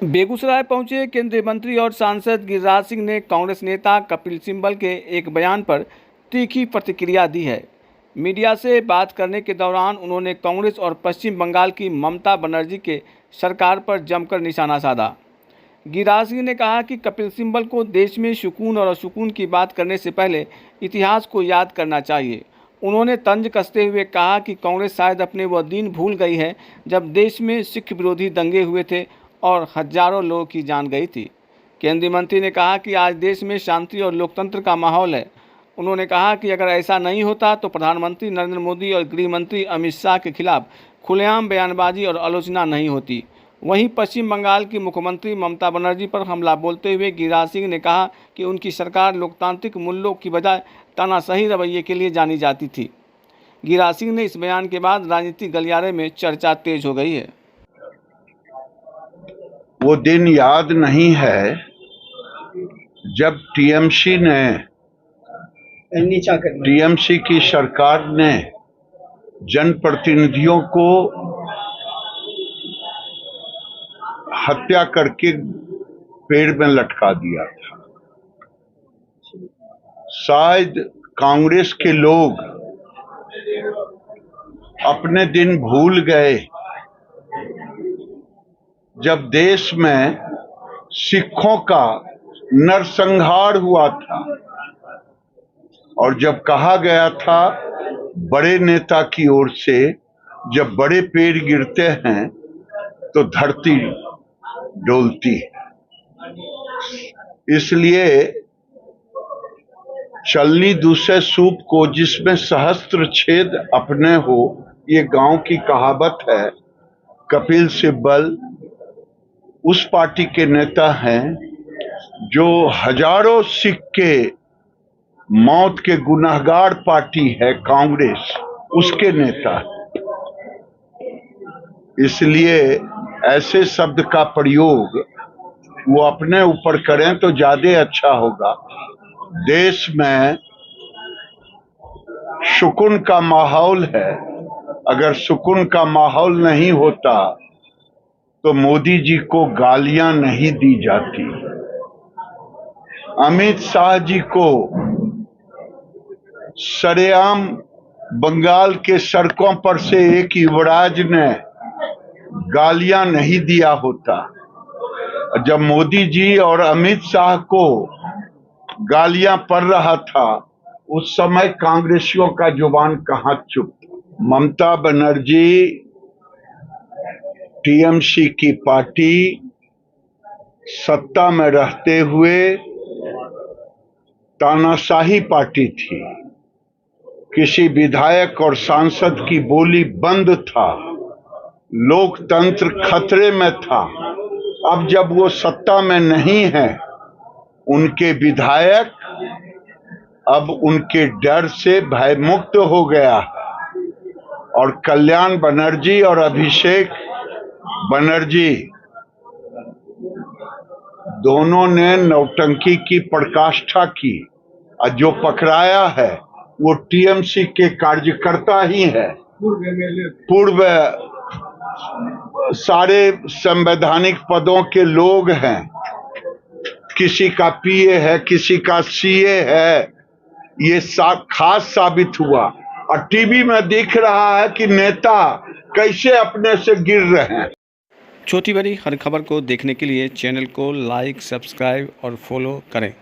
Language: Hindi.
बेगूसराय पहुंचे केंद्रीय मंत्री और सांसद गिरिराज सिंह ने कांग्रेस नेता कपिल सिब्बल के एक बयान पर तीखी प्रतिक्रिया दी है। मीडिया से बात करने के दौरान उन्होंने कांग्रेस और पश्चिम बंगाल की ममता बनर्जी के सरकार पर जमकर निशाना साधा। गिरिराज सिंह ने कहा कि कपिल सिब्बल को देश में सुकून और असुकून की बात करने से पहले इतिहास को याद करना चाहिए। उन्होंने तंज कसते हुए कहा कि कांग्रेस शायद अपने वह दिन भूल गई है जब देश में सिख विरोधी दंगे हुए थे और हजारों लोगों की जान गई थी। केंद्रीय मंत्री ने कहा कि आज देश में शांति और लोकतंत्र का माहौल है। उन्होंने कहा कि अगर ऐसा नहीं होता तो प्रधानमंत्री नरेंद्र मोदी और गृह मंत्री अमित शाह के खिलाफ खुलेआम बयानबाजी और आलोचना नहीं होती। वहीं पश्चिम बंगाल की मुख्यमंत्री ममता बनर्जी पर हमला बोलते हुए गिरिराज सिंह ने कहा कि उनकी सरकार लोकतांत्रिक मूल्यों की बजाय तानाशाही रवैये के लिए जानी जाती थी। गिरिराज सिंह ने इस बयान के बाद राजनीतिक गलियारे में चर्चा तेज हो गई है। वो दिन याद नहीं है जब टीएमसी की सरकार ने जनप्रतिनिधियों को हत्या करके पेड़ में लटका दिया था। शायद कांग्रेस के लोग अपने दिन भूल गए जब देश में सिखों का नरसंहार हुआ था और जब कहा गया था बड़े नेता की ओर से जब बड़े पेड़ गिरते हैं तो धरती डोलती है। इसलिए चलनी दूसरे सूप को जिसमें सहस्त्र छेद अपने हो, ये गांव की कहावत है। कपिल सिब्बल उस पार्टी के नेता हैं जो हजारों सिख के मौत के गुनहगार पार्टी है कांग्रेस, उसके नेता है। इसलिए ऐसे शब्द का प्रयोग वो अपने ऊपर करें तो ज्यादा अच्छा होगा। देश में सुकून का माहौल है। अगर सुकून का माहौल नहीं होता तो मोदी जी को गालियां नहीं दी जाती। अमित शाह जी को सरेआम बंगाल के सड़कों पर से एक युवराज ने गालियां नहीं दिया होता। जब मोदी जी और अमित शाह को गालियां पड़ रहा था उस समय कांग्रेसियों का जुबान कहां चुप। ममता बनर्जी टीएमसी की पार्टी सत्ता में रहते हुए तानाशाही पार्टी थी। किसी विधायक और सांसद की बोली बंद था। लोकतंत्र खतरे में था। अब जब वो सत्ता में नहीं है, उनके विधायक अब उनके डर से भयमुक्त हो गया और कल्याण बनर्जी और अभिषेक बनर्जी दोनों ने नौटंकी की पराकाष्ठा की और जो पकड़ाया है वो टीएमसी के कार्यकर्ता ही है। पूर्व सारे संवैधानिक पदों के लोग हैं। किसी का पीए है, किसी का सीए है। ये खास साबित हुआ और टीवी में दिख रहा है कि नेता कैसे अपने से गिर रहे हैं। छोटी बड़ी हर खबर को देखने के लिए चैनल को लाइक, सब्सक्राइब और फॉलो करें।